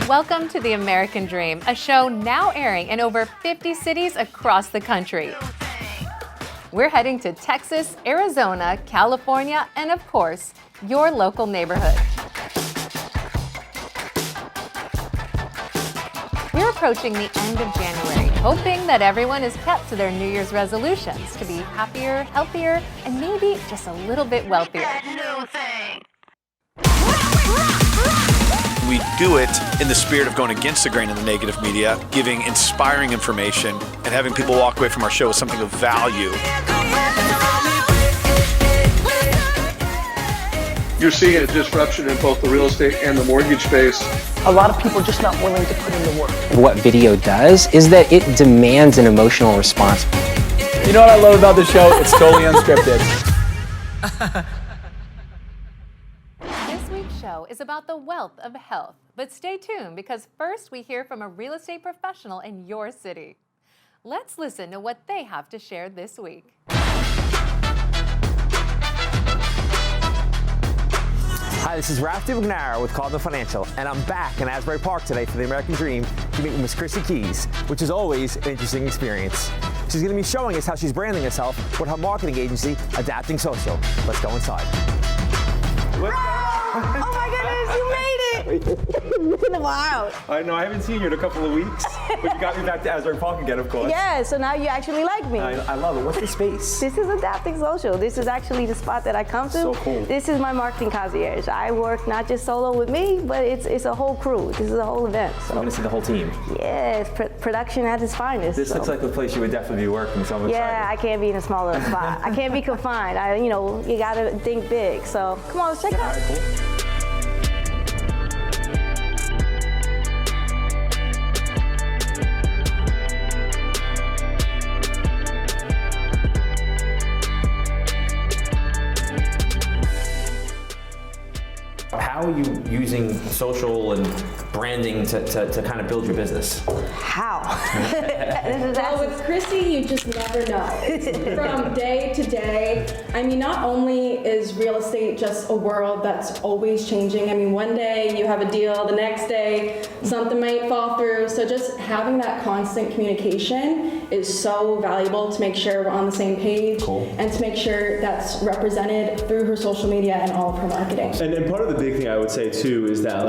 Welcome to The American Dream, a show now airing in over 50 cities across the country. We're heading to Texas, Arizona, California, and of course, your local neighborhood. We're approaching the end of January, hoping that everyone has kept to their New Year's resolutions to be happier, healthier, and maybe just a little bit wealthier. We do it in the spirit of going against the grain of the negative media, giving inspiring information, and having people walk away from our show with something of value. You're seeing a disruption in both the real estate and the mortgage space. A lot of people are just not willing to put in the work. What video does is that it demands an emotional response. You know what I love about the show? It's totally unscripted. This week's show is about the wealth of health, but stay tuned because first we hear from a real estate professional in your city. Let's listen to what they have to share this week. Hi, this is Ralph DiMagnaro with Caldwell Financial, and I'm back in Asbury Park today for the American Dream to meet with Miss Chrissy Keys, which is always an interesting experience. She's going to be showing us how she's branding herself with her marketing agency, Adapting Social. Let's go inside. Oh my goodness, you made it! Wow. I know, I haven't seen you in a couple of weeks, but you got me back to Asbury Park again, of course. Yeah, so now you actually like me. I love it. What's the space? This is Adapting Social. This is actually the spot that I come to. So cool. This is my marketing concierge. I work not just solo with me, but it's a whole crew. This is a whole event. So. I'm going to see the whole team. Yes, production at its finest. This looks like the place you would definitely be working, so I'm excited. Yeah, I can't be in a small little spot. I can't be confined. You got to think big. So come on, let's check it out. All right, cool. How are you using social and branding to kind of build your business? How? Well, with Chrissy, you just never know. It's from day to day. I mean, not only is real estate just a world that's always changing. I mean, one day you have a deal, the next day something might fall through. So just having that constant communication is so valuable to make sure we're on the same page. Cool. And to make sure that's represented through her social media and all of her marketing. And part of the big thing I would say too is that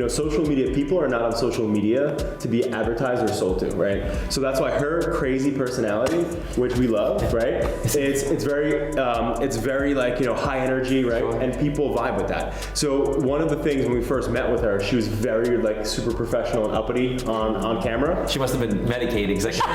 social media, people are not on social media to be advertised or sold to, right? So that's why her crazy personality, which we love, right? It's very high energy, right? Sure. And people vibe with that. So one of the things when we first met with her, she was very super professional and uppity on camera. She must have been medicated because No,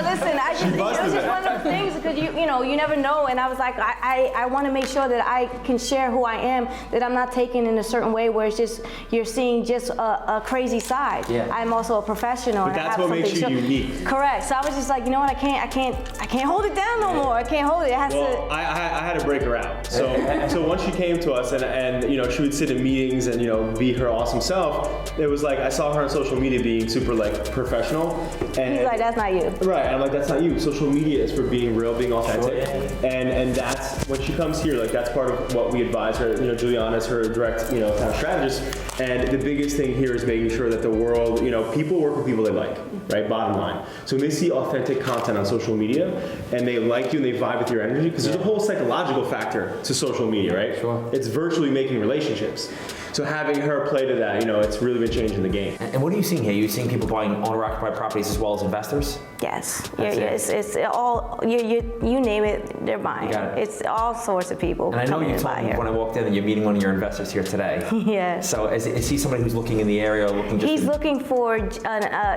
listen, I just think it was just one of those things because you never know, and I was like, I want to make sure that I can share who I am, that I'm not taken in a certain way where it's just you're seeing just a crazy side. Yeah. I'm also a professional. But that's what makes you unique. Correct. So I was just like, you know what, I can't hold it down no more. I can't hold it. It has to. I had to break her out. So once she came to us and she would sit in meetings and be her awesome self, it was like I saw her on social media being super professional. And he's like, that's not you. Right. And I'm like, that's not you. Social media is for being real, being authentic. Sure. And that's when she comes here, that's part of what we advise her. Juliana's her direct, kind of strategist. And the biggest thing here is making sure that the world, people work with people they like, right? Bottom line. So when they see authentic content on social media and they like you and they vibe with your energy, because there's a whole psychological factor to social media, right? Sure. It's virtually making relationships. So having her play to that, it's really been changing the game. And what are you seeing here? Are you seeing people buying owner-occupied properties as well as investors? Yes. It's all, you name it, they're buying. Got it. It's all sorts of people. And I know you told me when I walked in that you're meeting one of your investors here today. Yes. So is he somebody who's looking in the area or looking just... He's looking for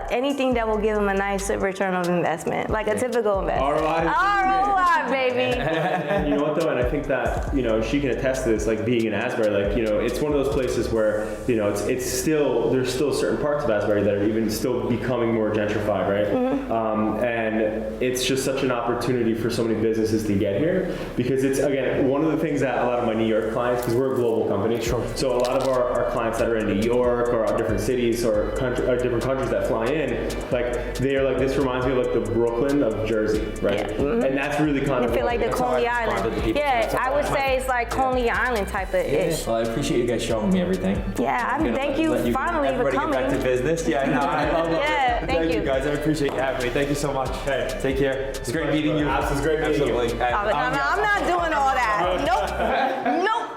anything that will give him a nice return on investment, like a typical investment. ROI, baby. And you know what though, and I think that, she can attest to this, being in Asbury, it's one of those places where, it's still, there's still certain parts of Asbury that are even still becoming more gentrified, right? Mm-hmm. and it's just such an opportunity for so many businesses to get here, because it's, again, one of the things that a lot of my New York clients, because we're a global company, so a lot of our clients that are in New York or different cities or different countries that fly in, like, they are like, this reminds me of like the Brooklyn of Jersey, right? Yeah. Mm-hmm. And that's really kind You of feel like the Coney Island. Yeah, I would say it's like Coney Island type of ish. Well, I appreciate you guys showing me everything. Yeah, thank you finally for Everybody coming. get back to business. Yeah, no, I love it. Yeah, thank you. Guys. I appreciate you having me. Thank you so much. Hey, take care. It's great meeting you. It was great meeting you. I'm not doing all that. Nope.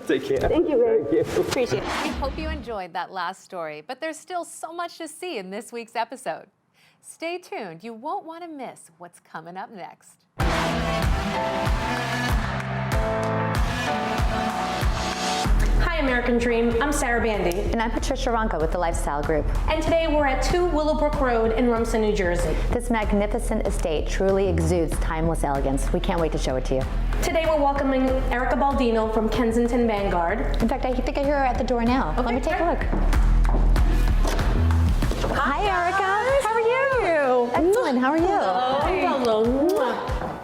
Take care. Thank you, babe. Appreciate it. We hope you enjoyed that last story, but there's still so much to see in this week's episode. Stay tuned. You won't want to miss what's coming up next. Hi, American Dream. I'm Sarah Bandy. And I'm Patricia Ronca with the Lifestyle Group. And today we're at 2 Willowbrook Road in Rumson, New Jersey. This magnificent estate truly exudes timeless elegance. We can't wait to show it to you. Today we're welcoming Erica Baldino from Kensington Vanguard. In fact, I think I hear her at the door now. Okay, Let me take a look. Hi, Erica. How are you? Excellent. How are you? Hello.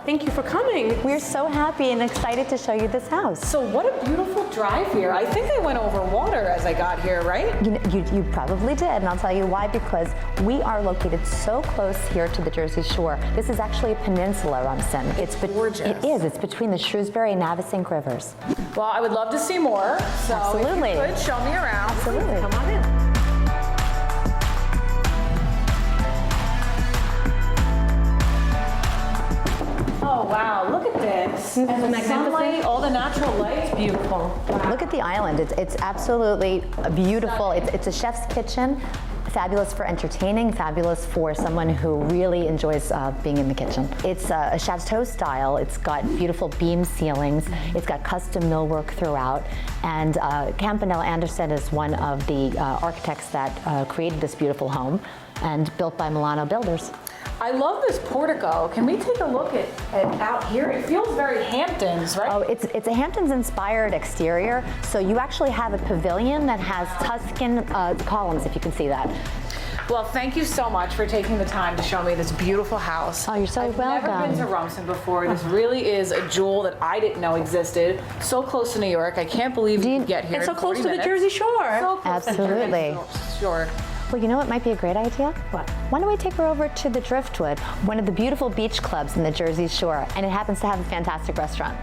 Thank you for coming. We're so happy and excited to show you this house. So what a beautiful drive here. I think I went over water as I got here, right? You probably did, and I'll tell you why, because we are located so close here to the Jersey Shore. This is actually a peninsula, Rumson. It's gorgeous. It is. It's between the Shrewsbury and Navesink rivers. Well, I would love to see more. So Absolutely. If you could show me around. Absolutely. Come on in. Oh wow, look at this. And the sunlight, all the natural lights, beautiful. Wow. Look at the island. It's absolutely beautiful. It's a chef's kitchen. Fabulous for entertaining, fabulous for someone who really enjoys being in the kitchen. It's a chateau style. It's got beautiful beam ceilings. It's got custom millwork throughout. And Campanella Anderson is one of the architects that created this beautiful home and built by Milano Builders. I love this portico. Can we take a look at out here? It feels very Hamptons, right? Oh, it's a Hamptons-inspired exterior. So you actually have a pavilion that has Tuscan columns, if you can see that. Well, thank you so much for taking the time to show me this beautiful house. Oh, you're so welcome. I've never been to Rumson before. This really is a jewel that I didn't know existed. So close to New York. I can't believe you can get here And so in close 40 to the minutes. Jersey Shore. So close Absolutely. To the Jersey Shore. Well, you know what might be a great idea? What? Why don't we take her over to the Driftwood, one of the beautiful beach clubs in the Jersey Shore, and it happens to have a fantastic restaurant.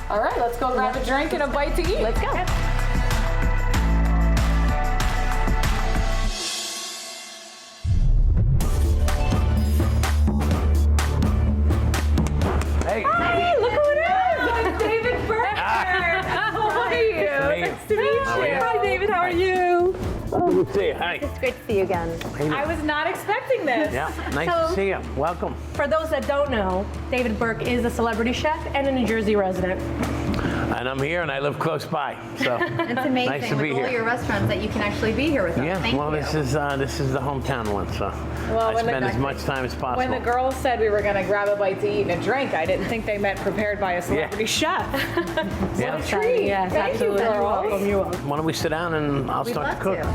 All right, let's go grab a drink and a bite to eat. Let's go. Hey, look who it is! It's David Burke. How are you? Nice to meet you. Hi, David. How are you? Good to see you. Hi. It's great to see you again. I was not expecting this. Yeah, nice to see you. Welcome. For those that don't know, David Burke is a celebrity chef and a New Jersey resident. And I'm here and I live close by. So It's amazing nice to with be all here. your restaurants that you can actually be here with us. Yeah, Thank well, you. this is the hometown one, so I spend as much time as possible. When the girls said we were going to grab a bite to eat and a drink, I didn't think they meant prepared by a celebrity chef. Yeah. What a treat. Yes, Thank absolutely. you, You're girls. welcome. You're welcome. Why don't we sit down and I'll start to cook.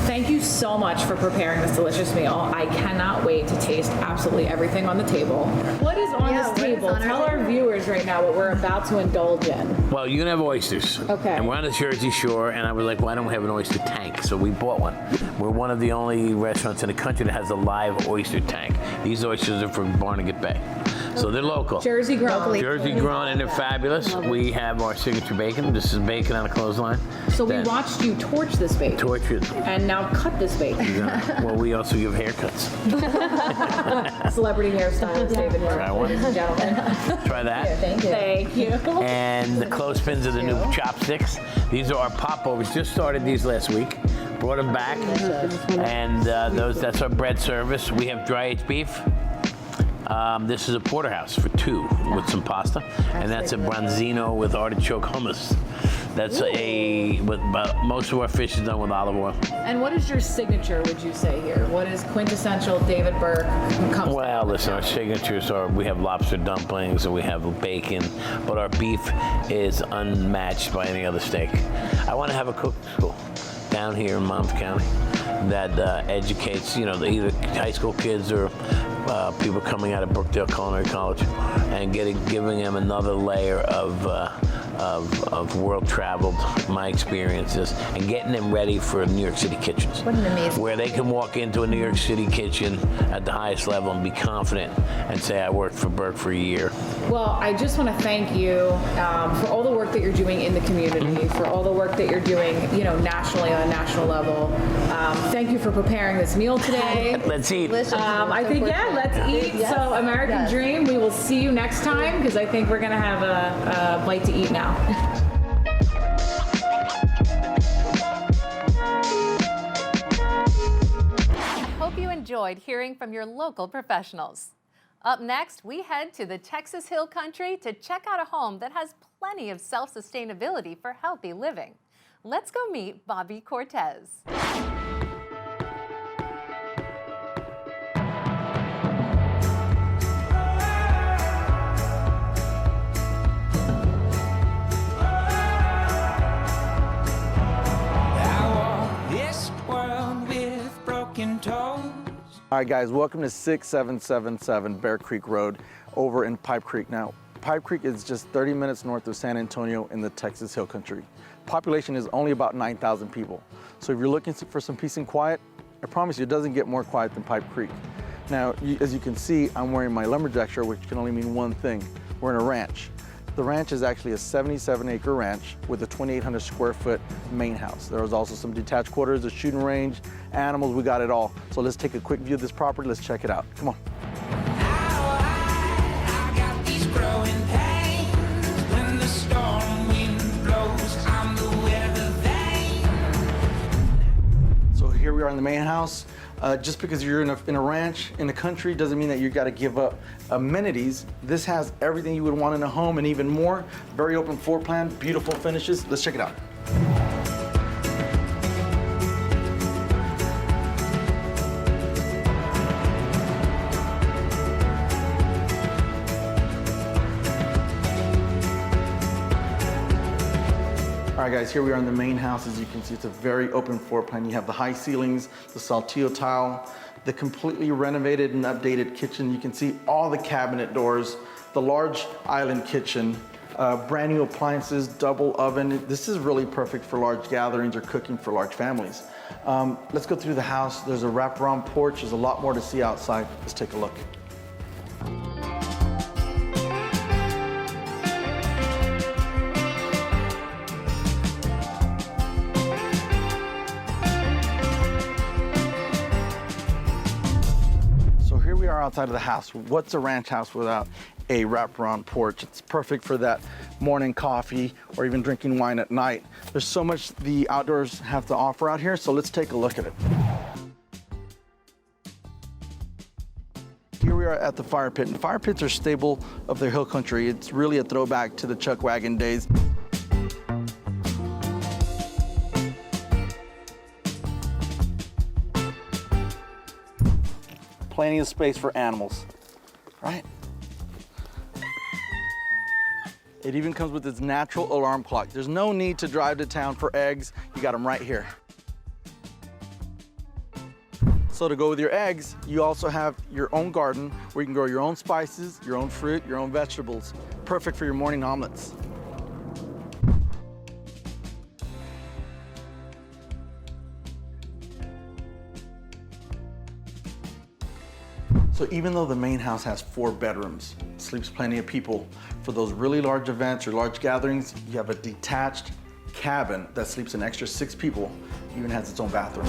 Thank you so much for preparing this delicious meal. I cannot wait to taste absolutely everything on the table. What is on this table? Tell our viewers right now what we're about to indulge in. Well, you can have oysters. Okay. And we're on the Jersey Shore, and I was like, why don't we have an oyster tank? So we bought one. We're one of the only restaurants in the country that has a live oyster tank. These oysters are from Barnegat Bay. So they're local. Jersey grown. Jersey grown, and they're fabulous. We have our signature bacon. This is bacon on a clothesline. So we watched you torch this bacon. Torch it. And now cut this bacon. Yeah. Well, we also give haircuts. Celebrity hairstylist David Burke. Try one. Ladies and gentlemen. Try that. Thank you. Thank you. And the clothespins are the new chopsticks. These are our popovers. Just started these last week. Brought them back. And that's our bread service. We have dry aged beef. This is a porterhouse for 2 with some pasta, and that's a branzino with artichoke hummus. That's most of our fish is done with olive oil. And what is your signature, would you say here? What is quintessential David Burke? Well, listen, our signatures are, we have lobster dumplings and we have bacon, but our beef is unmatched by any other steak. I want to have a cooking school down here in Monmouth County that educates, either high school kids or people coming out of Brookdale Culinary College, and giving them another layer of world-traveled, my experiences, and getting them ready for New York City kitchens. What an amazing. Where they can walk into a New York City kitchen at the highest level and be confident and say, I worked for Burke for a year. Well, I just want to thank you for all the work that you're doing in the community, for all the work that you're doing, nationally on a national level. Thank you for preparing this meal today. Let's eat. I think, let's eat. Yes. So, American Dream, we will see you next time, because I think we're going to have a bite to eat now. Hope you enjoyed hearing from your local professionals. Up next, we head to the Texas Hill Country to check out a home that has plenty of self-sustainability for healthy living. Let's go meet Bobby Cortez. All right, guys, welcome to 6777 Bear Creek Road over in Pipe Creek. Now, Pipe Creek is just 30 minutes north of San Antonio in the Texas Hill Country. Population is only about 9,000 people. So if you're looking for some peace and quiet, I promise you it doesn't get more quiet than Pipe Creek. Now, as you can see, I'm wearing my lumberjack shirt, which can only mean one thing. We're in a ranch. The ranch is actually a 77-acre ranch with a 2,800 square foot main house. There was also some detached quarters, a shooting range, animals, we got it all. So let's take a quick view of this property, let's check it out. Come on. So here we are in the main house. Just because you're in a ranch in the country doesn't mean that you got to give up amenities. This has everything you would want in a home and even more. Very open floor plan, beautiful finishes. Let's check it out. All right, guys, here we are in the main house. As you can see, it's a very open floor plan. You have the high ceilings, the saltillo tile, the completely renovated and updated kitchen. You can see all the cabinet doors, the large island kitchen, brand new appliances, double oven. This is really perfect for large gatherings or cooking for large families. Let's go through the house. There's a wraparound porch. There's a lot more to see outside. Let's take a look. Outside of the house. What's a ranch house without a wraparound porch? It's perfect for that morning coffee or even drinking wine at night. There's so much the outdoors have to offer out here, so let's take a look at it. Here we are at the fire pit, and fire pits are staple of the hill country. It's really a throwback to the chuck wagon days. Plenty of space for animals, right? It even comes with its natural alarm clock. There's no need to drive to town for eggs. You got them right here. So to go with your eggs, you also have your own garden where you can grow your own spices, your own fruit, your own vegetables. Perfect for your morning omelets. So even though the main house has 4 bedrooms, sleeps plenty of people, for those really large events or large gatherings, you have a detached cabin that sleeps an extra 6 people, even has its own bathroom.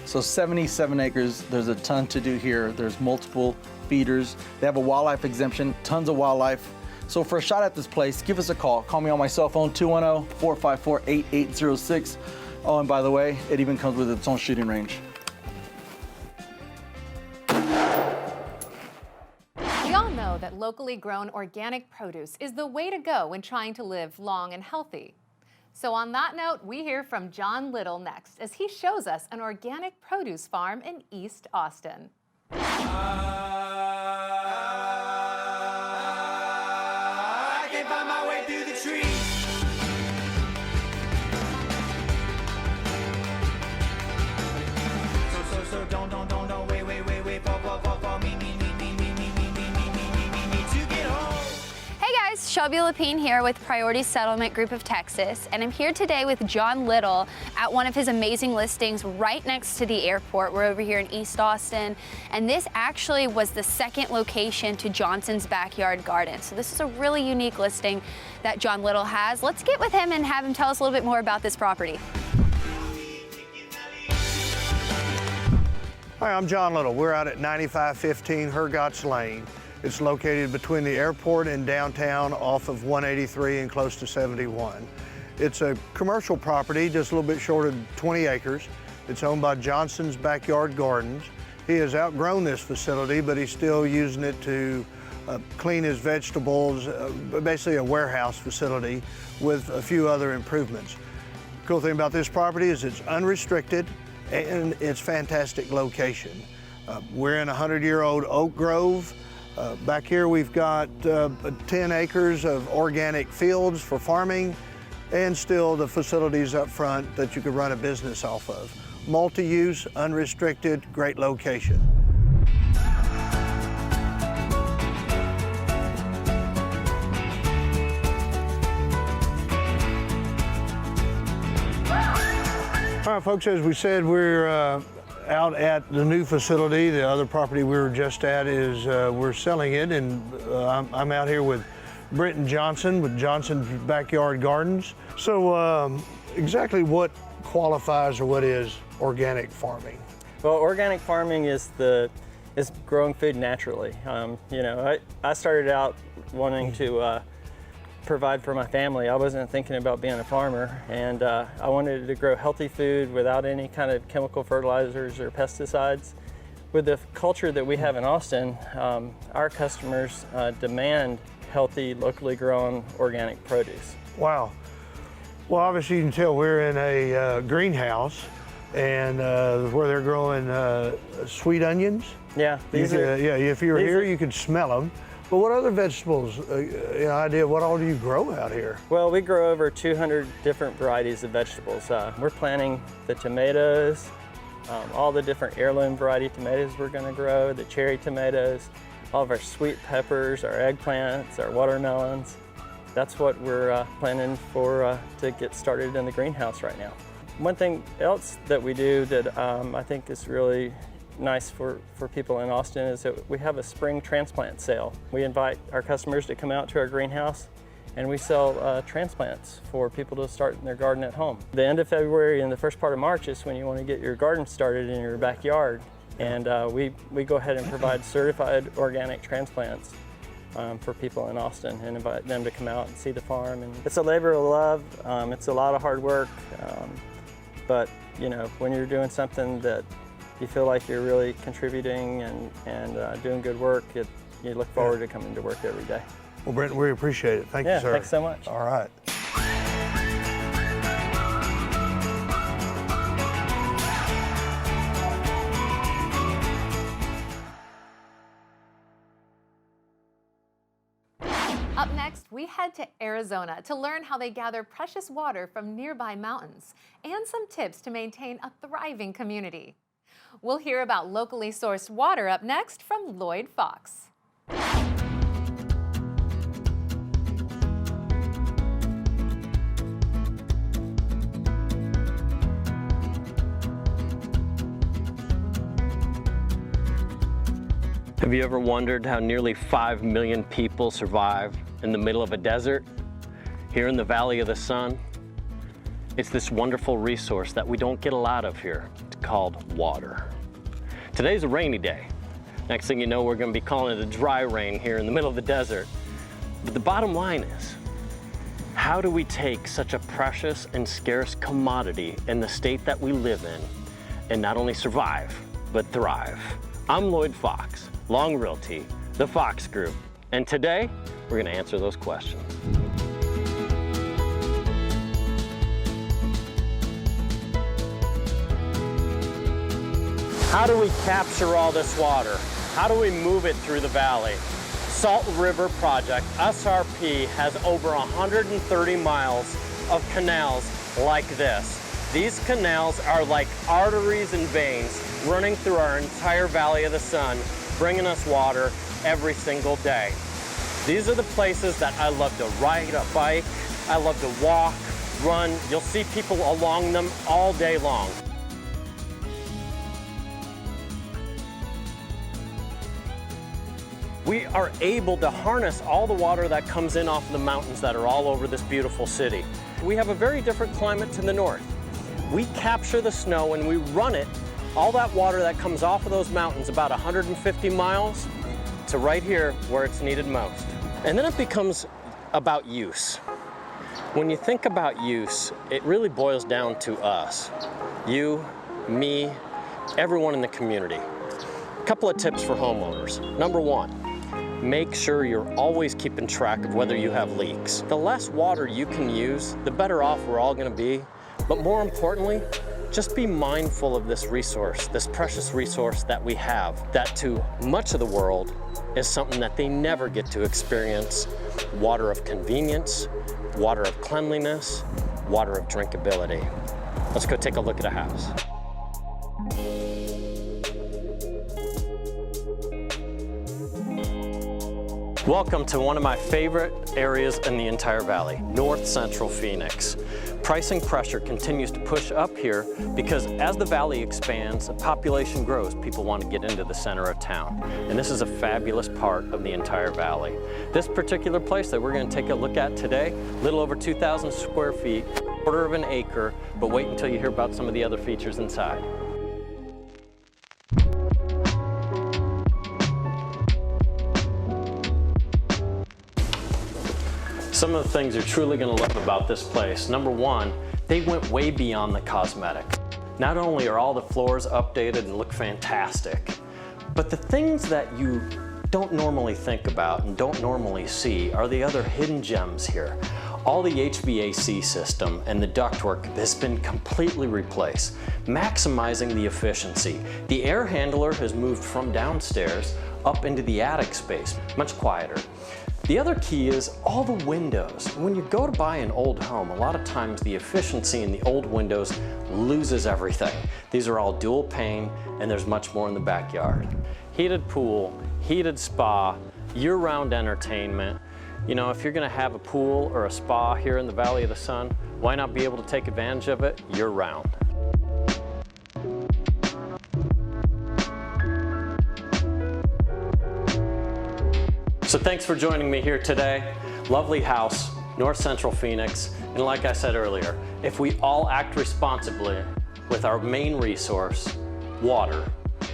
So 77 acres, there's a ton to do here. There's multiple feeders. They have a wildlife exemption, tons of wildlife. So for a shot at this place, give us a call. Call me on my cell phone, 210-454-8806. Oh, and by the way, it even comes with its own shooting range. We all know that locally grown organic produce is the way to go when trying to live long and healthy. So on that note, we hear from John Little next as he shows us an organic produce farm in East Austin. I can find my way through the trees. So don't wait, fall, me to get home. Hey guys, Shelby Lapine here with Priority Settlement Group of Texas, and I'm here today with John Little at one of his amazing listings right next to the airport. We're over here in East Austin, and this actually was the second location to Johnson's Backyard Garden. So this is a really unique listing that John Little has. Let's get with him and have him tell us a little bit more about this property. Hi, I'm John Little. We're out at 9515 Hergotts Lane. It's located between the airport and downtown off of 183 and close to 71. It's a commercial property, just a little bit short of 20 acres. It's owned by Johnson's Backyard Gardens. He has outgrown this facility, but he's still using it to clean his vegetables, basically a warehouse facility with a few other improvements. Cool thing about this property is it's unrestricted and it's fantastic location. We're in a 100-year-old oak grove. Back here we've got 10 acres of organic fields for farming and still the facilities up front that you could run a business off of. Multi-use, unrestricted, great location. All right, folks, as we said, we're out at the new facility. The other property we were just at is we're selling it, and I'm out here with Brenton Johnson with Johnson's Backyard Gardens. So exactly what qualifies or what is organic farming? Well, organic farming is growing food naturally. You know, I started out wanting to provide for my family. I wasn't thinking about being a farmer, and I wanted to grow healthy food without any kind of chemical fertilizers or pesticides. With the culture that we have in Austin, our customers demand healthy, locally grown organic produce. Wow. Well, obviously you can tell we're in a greenhouse, and where they're growing sweet onions. Yeah, if you were here, you could smell them. But what other vegetables, idea, what all do you grow out here? Well, we grow over 200 different varieties of vegetables. We're planting the tomatoes, all the different heirloom variety tomatoes we're gonna grow, the cherry tomatoes, all of our sweet peppers, our eggplants, our watermelons. That's what we're planning for to get started in the greenhouse right now. One thing else that we do that I think is really nice for people in Austin is that we have a spring transplant sale. We invite our customers to come out to our greenhouse, and we sell transplants for people to start in their garden at home. The end of February and the first part of March is when you want to get your garden started in your backyard, and we go ahead and provide certified organic transplants for people in Austin and invite them to come out and see the farm. And it's a labor of love. It's a lot of hard work, but you know, when you're doing something that you feel like you're really contributing and doing good work, you look forward to coming to work every day. Well, Brenton, we appreciate it. Thank you, sir. Thanks so much. All right. Up next, we head to Arizona to learn how they gather precious water from nearby mountains and some tips to maintain a thriving community. We'll hear about locally sourced water up next from Lloyd Fox. Have you ever wondered how nearly 5 million people survive in the middle of a desert? Here in the Valley of the Sun, it's this wonderful resource that we don't get a lot of here. It's called water. Today's a rainy day. Next thing you know, we're going to be calling it a dry rain here in the middle of the desert. But the bottom line is, how do we take such a precious and scarce commodity in the state that we live in and not only survive, but thrive? I'm Lloyd Fox, Long Realty, the Fox Group, and today we're going to answer those questions. How do we capture all this water? How do we move it through the valley? Salt River Project, SRP, has over 130 miles of canals like this. These canals are like arteries and veins running through our entire Valley of the Sun, bringing us water every single day. These are the places that I love to ride a bike, I love to walk, run. You'll see people along them all day long. We are able to harness all the water that comes in off of the mountains that are all over this beautiful city. We have a very different climate to the north. We capture the snow and we run it, all that water that comes off of those mountains, about 150 miles, to right here where it's needed most. And then it becomes about use. When you think about use, it really boils down to us. You, me, everyone in the community. A couple of tips for homeowners. Number one, make sure you're always keeping track of whether you have leaks. The less water you can use, the better off we're all gonna be. But more importantly, just be mindful of this resource, this precious resource that we have, that to much of the world is something that they never get to experience. Water of convenience, water of cleanliness, water of drinkability. Let's go take a look at a house. Welcome to one of my favorite areas in the entire valley, North Central Phoenix. Pricing pressure continues to push up here because as the valley expands, the population grows, people want to get into the center of town. And this is a fabulous part of the entire valley. This particular place that we're going to take a look at today, a little over 2,000 square feet, quarter of an acre, but wait until you hear about some of the other features inside. Some of the things you're truly going to love about this place. Number one, they went way beyond the cosmetic. Not only are all the floors updated and look fantastic, but the things that you don't normally think about and don't normally see are the other hidden gems here. All the HVAC system and the ductwork has been completely replaced, maximizing the efficiency. The air handler has moved from downstairs up into the attic space, much quieter. The other key is all the windows. When you go to buy an old home, a lot of times the efficiency in the old windows loses everything. These are all dual pane and there's much more in the backyard. Heated pool, heated spa, year-round entertainment. You know, if you're gonna have a pool or a spa here in the Valley of the Sun, why not be able to take advantage of it year-round? So thanks for joining me here today. Lovely house, North Central Phoenix. And like I said earlier, if we all act responsibly with our main resource, water,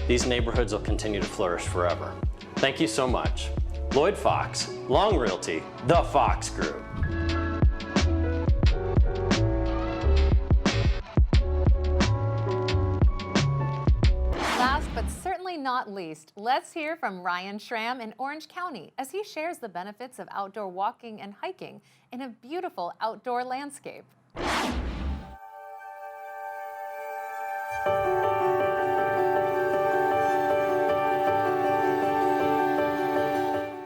these neighborhoods will continue to flourish forever. Thank you so much. Lloyd Fox, Long Realty, the Fox Group. Last but certainly not least, let's hear from Ryan Schramm in Orange County as he shares the benefits of outdoor walking and hiking in a beautiful outdoor landscape.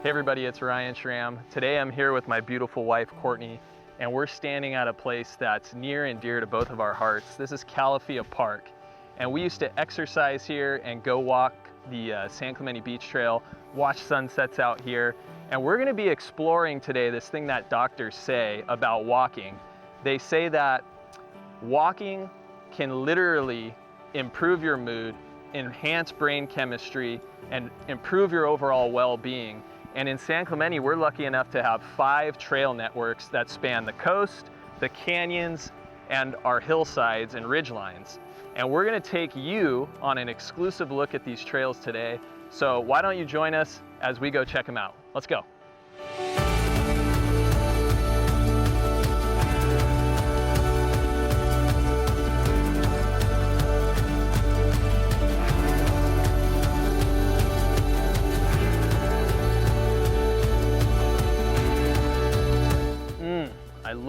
Hey everybody, it's Ryan Schramm. Today I'm here with my beautiful wife, Courtney, and we're standing at a place that's near and dear to both of our hearts. This is Calafia Park. And we used to exercise here and go walk the San Clemente Beach Trail, watch sunsets out here. And we're gonna be exploring today this thing that doctors say about walking. They say that walking can literally improve your mood, enhance brain chemistry, and improve your overall well-being. And in San Clemente, we're lucky enough to have 5 trail networks that span the coast, the canyons, and our hillsides and ridgelines. And we're gonna take you on an exclusive look at these trails today. So why don't you join us as we go check them out? Let's go.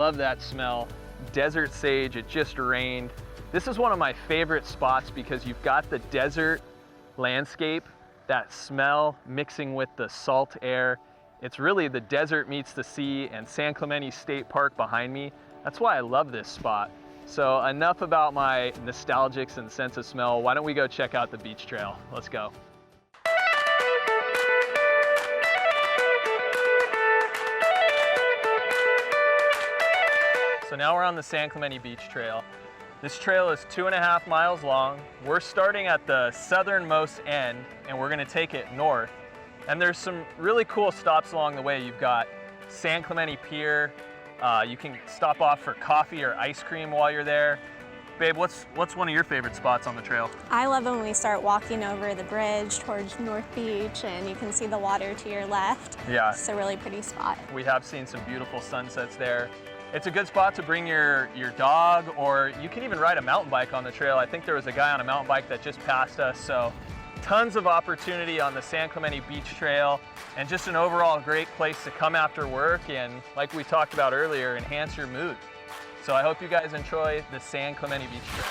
love that smell. Desert sage, it just rained. This is one of my favorite spots because you've got the desert landscape, that smell mixing with the salt air. It's really the desert meets the sea, and San Clemente State Park behind me. That's why I love this spot. So enough about my nostalgics and sense of smell. Why don't we go check out the beach trail? Let's go. So now we're on the San Clemente Beach Trail. This trail is 2.5 miles long. We're starting at the southernmost end, and we're gonna take it north. And there's some really cool stops along the way. You've got San Clemente Pier. You can stop off for coffee or ice cream while you're there. Babe, what's one of your favorite spots on the trail? I love when we start walking over the bridge towards North Beach and you can see the water to your left. Yeah. It's a really pretty spot. We have seen some beautiful sunsets there. It's a good spot to bring your dog, or you can even ride a mountain bike on the trail. I think there was a guy on a mountain bike that just passed us, so tons of opportunity on the San Clemente Beach Trail, and just an overall great place to come after work and, like we talked about earlier, enhance your mood. So I hope you guys enjoy the San Clemente Beach Trail.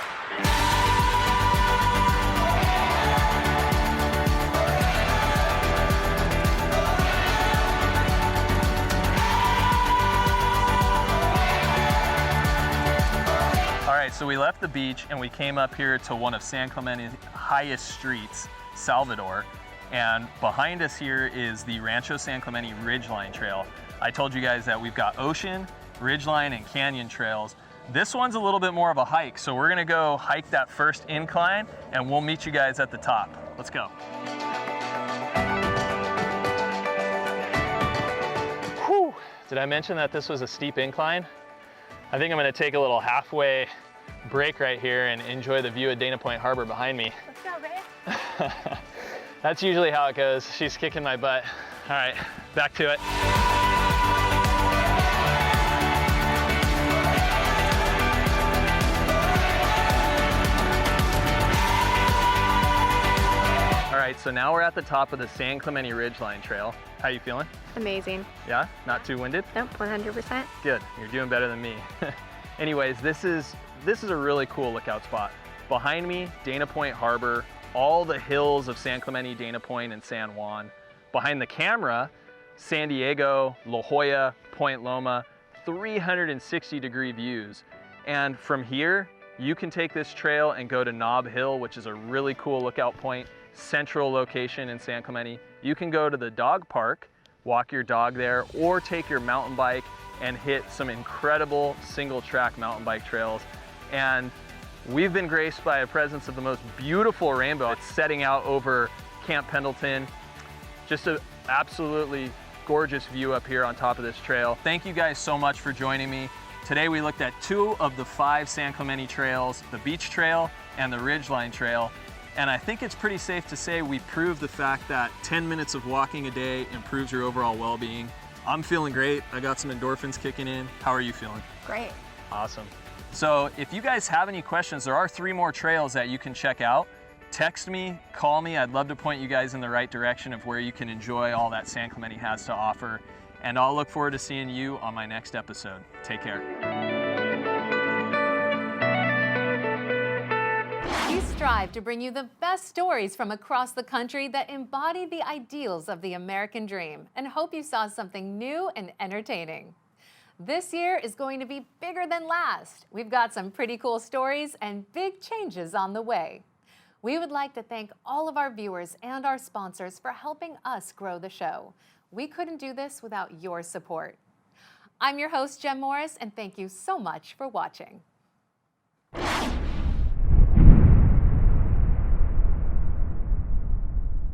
All right, so we left the beach and we came up here to one of San Clemente's highest streets, Salvador. And behind us here is the Rancho San Clemente Ridgeline Trail. I told you guys that we've got ocean, ridgeline, and canyon trails. This one's a little bit more of a hike, so we're gonna go hike that first incline and we'll meet you guys at the top. Let's go. Whew. Did I mention that this was a steep incline? I think I'm gonna take a little halfway break right here and enjoy the view of Dana Point Harbor behind me. Let's go, babe. That's usually how it goes. She's kicking my butt. All right, back to it. All right, so now we're at the top of the San Clemente Ridgeline Trail. How you feeling? Amazing. Yeah, not too winded? Nope, 100%. Good, you're doing better than me. Anyways, this is a really cool lookout spot. Behind me, Dana Point Harbor, all the hills of San Clemente, Dana Point, and San Juan. Behind the camera, San Diego, La Jolla, Point Loma, 360-degree views. And from here, you can take this trail and go to Nob Hill, which is a really cool lookout point, central location in San Clemente. You can go to the dog park, walk your dog there, or take your mountain bike and hit some incredible single-track mountain bike trails. And we've been graced by a presence of the most beautiful rainbow. It's setting out over Camp Pendleton. Just an absolutely gorgeous view up here on top of this trail. Thank you guys so much for joining me. Today we looked at 2 of the 5 San Clemente trails, the Beach Trail and the Ridgeline Trail. And I think it's pretty safe to say we proved the fact that 10 minutes of walking a day improves your overall well-being. I'm feeling great. I got some endorphins kicking in. How are you feeling? Great. Awesome. So if you guys have any questions, there are 3 more trails that you can check out. Text me, call me. I'd love to point you guys in the right direction of where you can enjoy all that San Clemente has to offer. And I'll look forward to seeing you on my next episode. Take care. We strive to bring you the best stories from across the country that embody the ideals of the American dream, and hope you saw something new and entertaining. This year is going to be bigger than last. We've got some pretty cool stories and big changes on the way. We would like to thank all of our viewers and our sponsors for helping us grow the show. We couldn't do this without your support. I'm your host, Jem Morris, and thank you so much for watching.